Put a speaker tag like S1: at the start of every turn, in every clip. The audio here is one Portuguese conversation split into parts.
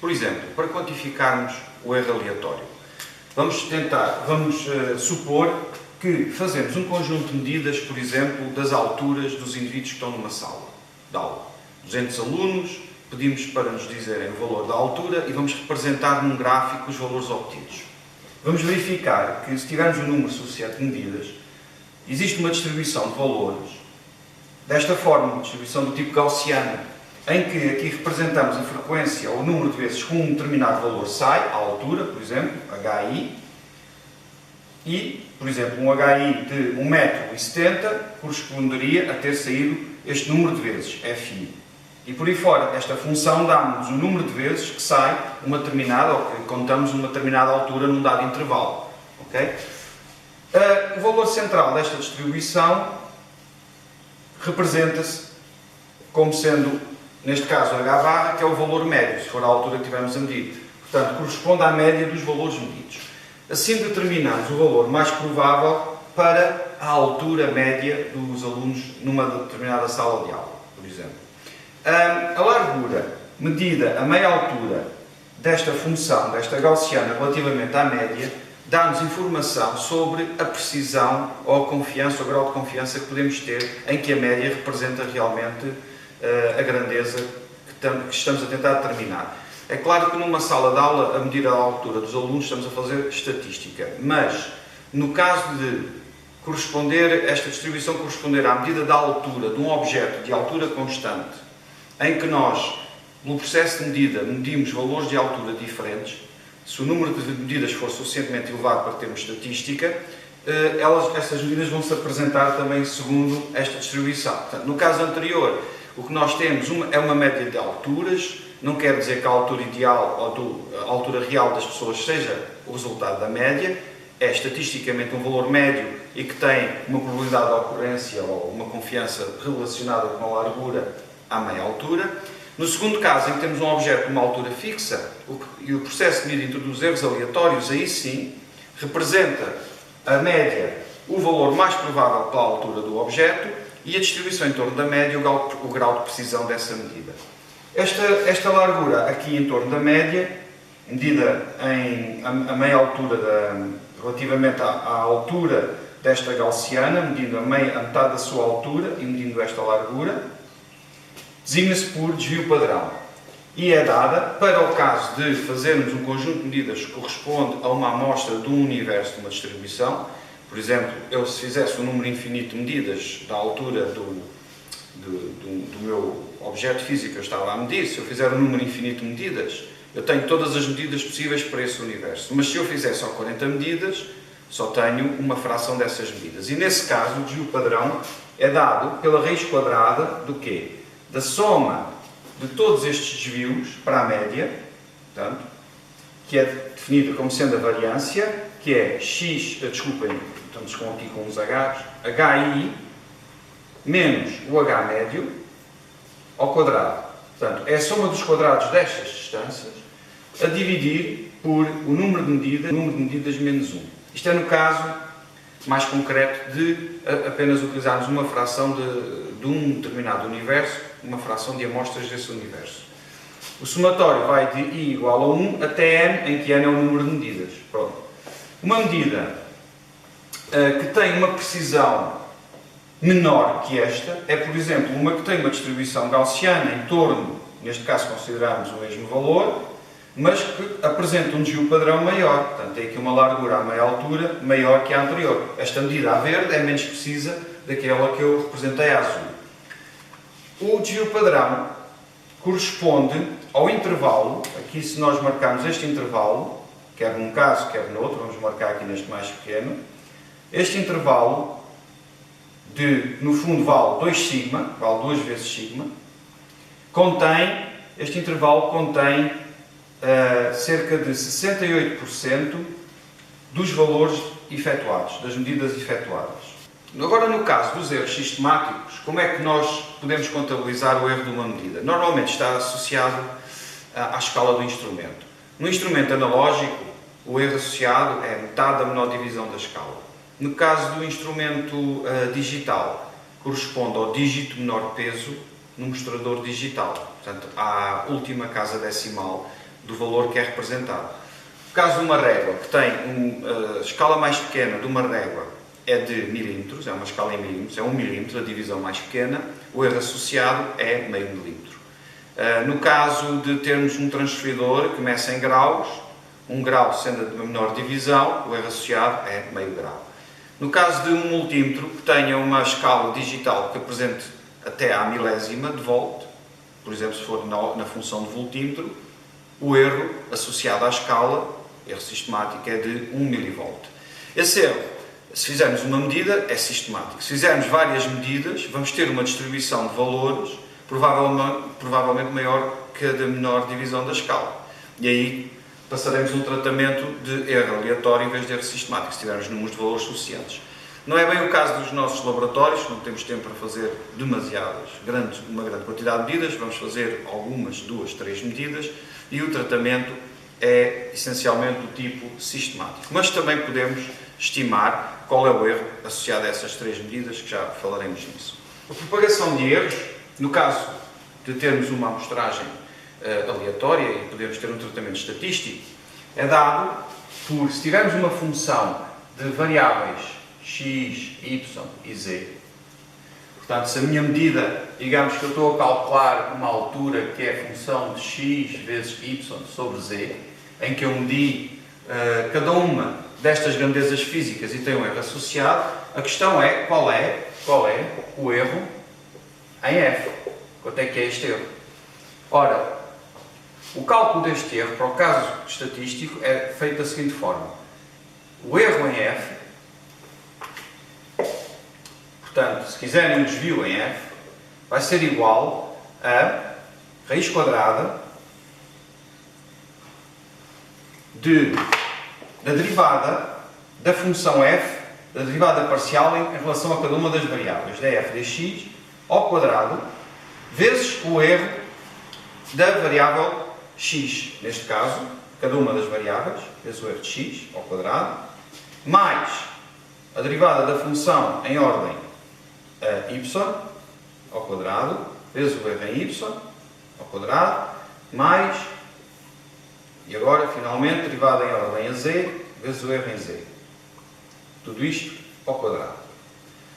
S1: Por exemplo, para quantificarmos o erro aleatório, vamos supor que fazemos um conjunto de medidas, por exemplo, das alturas dos indivíduos que estão numa sala de aula. 200 alunos, pedimos para nos dizerem o valor da altura e vamos representar num gráfico os valores obtidos. Vamos verificar que, se tivermos um número suficiente de medidas, existe uma distribuição de valores, desta forma, uma distribuição do tipo gaussiana, em que aqui representamos a frequência ou o número de vezes que um determinado valor sai, a altura, por exemplo, HI, e, por exemplo, um HI de 1,70 m corresponderia a ter saído este número de vezes, FI. E por aí fora, esta função dá-nos o número de vezes que sai uma determinada, ou que contamos uma determinada altura num dado intervalo. Okay? O valor central desta distribuição representa-se como sendo, neste caso, H barra, que é o valor médio, se for a altura que tivermos a medir. Portanto, corresponde à média dos valores medidos. Assim determinamos o valor mais provável para a altura média dos alunos numa determinada sala de aula, por exemplo. A largura medida a meia altura desta função, desta gaussiana, relativamente à média, dá-nos informação sobre a precisão ou a confiança, o grau de confiança que podemos ter em que a média representa realmente a grandeza que estamos a tentar determinar. É claro que numa sala de aula, a medir a altura dos alunos, estamos a fazer estatística, mas no caso de esta distribuição corresponder à medida da altura de um objeto de altura constante, em que nós, no processo de medida, medimos valores de altura diferentes, se o número de medidas for suficientemente elevado para termos estatística, essas medidas vão se apresentar também segundo esta distribuição. Portanto, no caso anterior, o que nós temos é uma média de alturas, não quer dizer que a altura ideal ou a altura real das pessoas seja o resultado da média, é estatisticamente um valor médio e que tem uma probabilidade de ocorrência ou uma confiança relacionada com a largura à meia altura. No segundo caso, em que temos um objeto de uma altura fixa e o processo de medida introduz erros aleatórios, aí sim representa a média, o valor mais provável para a altura do objeto e a distribuição em torno da média, o grau de precisão dessa medida. Esta largura aqui em torno da média, medida a meia altura relativamente à altura desta gaussiana, medindo a metade da sua altura e medindo esta largura, designa-se por desvio padrão e é dada para o caso de fazermos um conjunto de medidas que corresponde a uma amostra de um universo de uma distribuição. Por exemplo, eu se fizesse um número infinito de medidas da altura do meu objeto físico que eu estava a medir, se eu fizer um número infinito de medidas, eu tenho todas as medidas possíveis para esse universo. Mas se eu fizer só 40 medidas, só tenho uma fração dessas medidas. E nesse caso, o desvio padrão é dado pela raiz quadrada do quê? Da soma de todos estes desvios para a média, portanto, que é definida como sendo a variância, que é x, desculpem, estamos aqui com uns H's, HI menos o H médio ao quadrado. Portanto, é a soma dos quadrados destas distâncias a dividir por o número de medidas menos 1. Isto é no caso mais concreto de apenas utilizarmos uma fração de um determinado universo, uma fração de amostras desse universo. O somatório vai de I igual a 1 até N, em que N é o número de medidas. Pronto. Uma medida que tem uma precisão menor que esta é, por exemplo, uma que tem uma distribuição gaussiana em torno, neste caso consideramos o mesmo valor, mas que apresenta um desvio padrão maior. Portanto, tem aqui uma largura à meia altura maior que a anterior. Esta medida a verde é menos precisa daquela que eu representei a azul. O desvio padrão corresponde ao intervalo, aqui se nós marcarmos este intervalo, quer num caso, quer no outro, vamos marcar aqui neste mais pequeno, este intervalo no fundo vale 2σ, vale 2 vezes sigma, este intervalo contém cerca de 68% dos valores efetuados, das medidas efetuadas. Agora, no caso dos erros sistemáticos, como é que nós podemos contabilizar o erro de uma medida? Normalmente está associado à escala do instrumento. No instrumento analógico, o erro associado é metade da menor divisão da escala. No caso do instrumento digital, corresponde ao dígito menor peso no mostrador digital. Portanto, à última casa decimal do valor que é representado. No caso de uma régua, que tem a escala mais pequena de uma régua é de milímetros, é uma escala em milímetros, é 1 milímetro, a divisão mais pequena, o erro associado é meio milímetro. No caso de termos um transferidor que meça em graus, 1 grau sendo a menor divisão, o erro associado é meio grau. No caso de um multímetro que tenha uma escala digital que apresente até à milésima de volt, por exemplo, se for na função de voltímetro, o erro associado à escala, erro sistemático, é de 1 milivolt. Esse erro, se fizermos uma medida, é sistemático. Se fizermos várias medidas, vamos ter uma distribuição de valores provavelmente maior que a da menor divisão da escala. E aí passaremos um tratamento de erro aleatório em vez de erro sistemático, se tivermos números de valores suficientes. Não é bem o caso dos nossos laboratórios, não temos tempo para fazer uma grande quantidade de medidas, vamos fazer algumas, 2, 3 medidas, e o tratamento é essencialmente do tipo sistemático. Mas também podemos estimar qual é o erro associado a essas 3 medidas, que já falaremos nisso. A propagação de erros, no caso de termos uma amostragem aleatória e podemos ter um tratamento estatístico, é dado por, se tivermos uma função de variáveis x, y e z, portanto, se a minha medida, digamos que eu estou a calcular uma altura que é a função de x vezes y sobre z, em que eu medi cada uma destas grandezas físicas e tem um erro associado, a questão é qual é o erro em f. Quanto é que é este erro? Ora, o cálculo deste erro, para o caso estatístico, é feito da seguinte forma. O erro em f, portanto, se quiserem um desvio em f, vai ser igual a raiz quadrada da derivada da função f, da derivada parcial em relação a cada uma das variáveis, df dx, ao quadrado, vezes o erro da variável x, neste caso, cada uma das variáveis, vezes o erro de x ao quadrado, mais a derivada da função em ordem y ao quadrado, vezes o erro em y ao quadrado, mais, e agora, finalmente, derivada em ordem a z, vezes o erro em z. Tudo isto ao quadrado.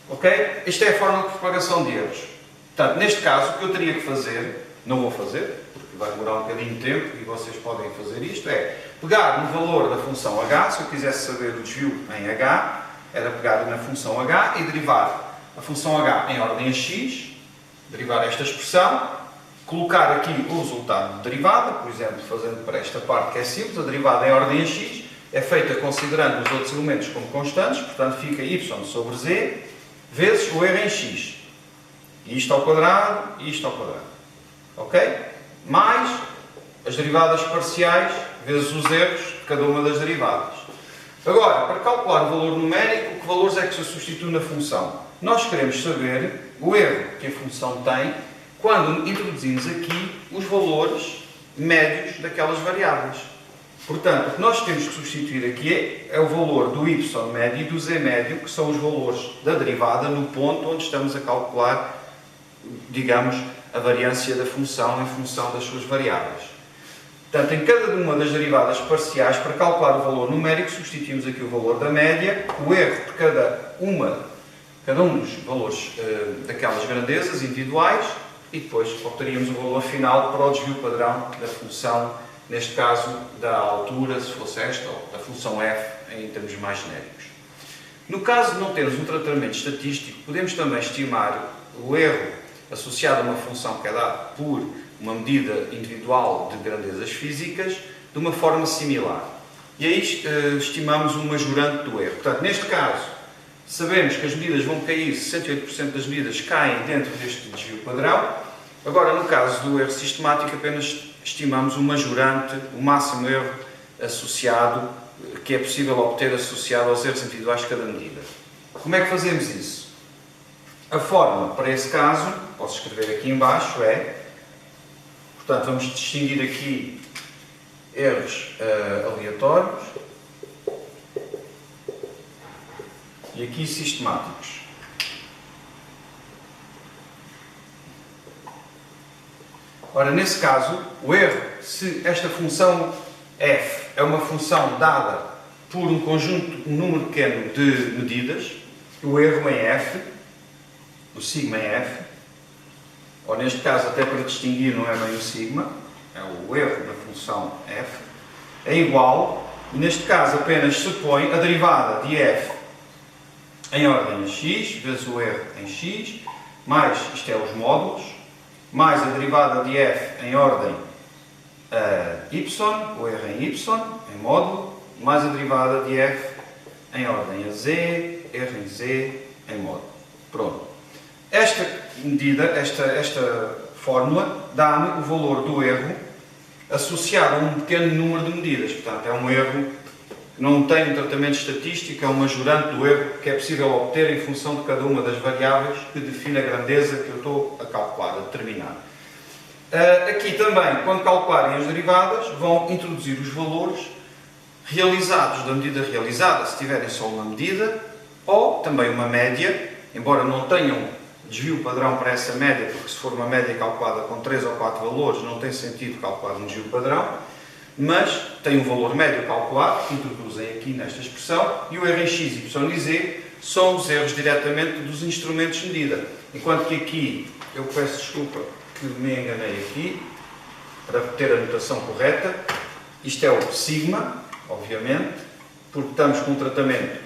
S1: Ok? Esta é a forma de propagação de erros. Portanto, neste caso, o que eu teria que fazer, não vou fazer, porque vai demorar um bocadinho de tempo e vocês podem fazer isto, é pegar no valor da função h, se eu quisesse saber o desvio em h, era pegar na função h e derivar a função h em ordem a x, derivar esta expressão, colocar aqui o resultado de derivada, por exemplo, fazendo para esta parte que é simples, a derivada em ordem a x é feita considerando os outros elementos como constantes, portanto fica y sobre z, vezes o erro em x. Isto ao quadrado e isto ao quadrado. Ok? Mais as derivadas parciais vezes os erros de cada uma das derivadas. Agora, para calcular o valor numérico, que valores é que se substitui na função? Nós queremos saber o erro que a função tem quando introduzimos aqui os valores médios daquelas variáveis. Portanto, o que nós temos que substituir aqui é o valor do y médio e do z médio, que são os valores da derivada no ponto onde estamos a calcular, digamos, a variância da função em função das suas variáveis. Portanto, em cada uma das derivadas parciais, para calcular o valor numérico, substituímos aqui o valor da média, o erro de cada um dos valores daquelas grandezas individuais e depois obteríamos o valor final para o desvio padrão da função, neste caso da altura, se fosse esta, ou da função f em termos mais genéricos. No caso de não termos um tratamento estatístico, podemos também estimar o erro associado a uma função que é dada por uma medida individual de grandezas físicas de uma forma similar. E aí estimamos o majorante do erro. Portanto, neste caso, sabemos que as medidas vão cair, 68% das medidas caem dentro deste desvio padrão. Agora, no caso do erro sistemático, apenas estimamos o majorante, o máximo erro associado, que é possível obter associado aos erros individuais de cada medida. Como é que fazemos isso? A forma para esse caso, posso escrever aqui em baixo, é, portanto, vamos distinguir aqui erros aleatórios e aqui sistemáticos. Ora, nesse caso, o erro se esta função f é uma função dada por um conjunto, um número pequeno de medidas, o erro em f, o sigma em f, ou neste caso, até para distinguir, não é bem o sigma, é o erro da função f, é igual, e neste caso apenas se põe a derivada de f em ordem a x, vezes o erro em x, mais, isto é os módulos, mais a derivada de f em ordem a y, o erro em y, em módulo, mais a derivada de f em ordem a z, erro em z, em módulo. Pronto. Esta medida, esta fórmula, dá-me o valor do erro associado a um pequeno número de medidas. Portanto, é um erro que não tem um tratamento estatístico, é um majorante do erro que é possível obter em função de cada uma das variáveis que define a grandeza que eu estou a calcular, a determinar. Aqui também, quando calcularem as derivadas, vão introduzir os valores realizados da medida realizada, se tiverem só uma medida, ou também uma média, embora não tenham desvio padrão para essa média, porque se for uma média calculada com 3 ou 4 valores, não tem sentido calcular um desvio padrão, mas tem um valor médio calculado, que introduzem aqui nesta expressão, e o erro em x, y e z são os erros diretamente dos instrumentos de medida. Enquanto que aqui, eu peço desculpa que me enganei aqui, para ter a notação correta, isto é o sigma, obviamente, porque estamos com um tratamento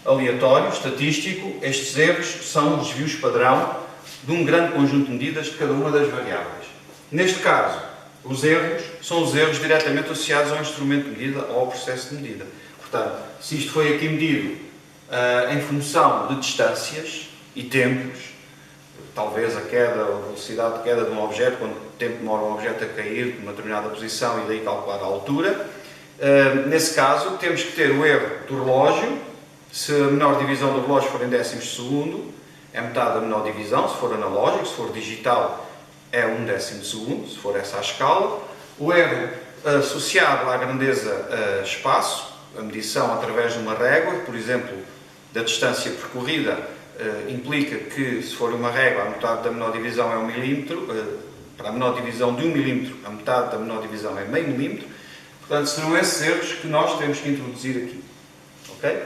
S1: aleatório, estatístico, estes erros são os desvios padrão de um grande conjunto de medidas de cada uma das variáveis. Neste caso, os erros são os erros diretamente associados ao instrumento de medida ou ao processo de medida. Portanto, se isto foi aqui medido em função de distâncias e tempos, talvez a queda, a velocidade de queda de um objeto, quanto tempo demora um objeto a cair de uma determinada posição e daí calcular a altura, nesse caso temos que ter o erro do relógio. Se a menor divisão do relógio for em décimos de segundo, é metade da menor divisão, se for analógico, se for digital é 1/10 de segundo, se for essa a escala. O erro associado à grandeza espaço, a medição através de uma régua, por exemplo, da distância percorrida, implica que se for uma régua, a metade da menor divisão é 1 milímetro, para a menor divisão de 1 milímetro, a metade da menor divisão é meio milímetro. Portanto, serão esses erros que nós temos que introduzir aqui. Ok?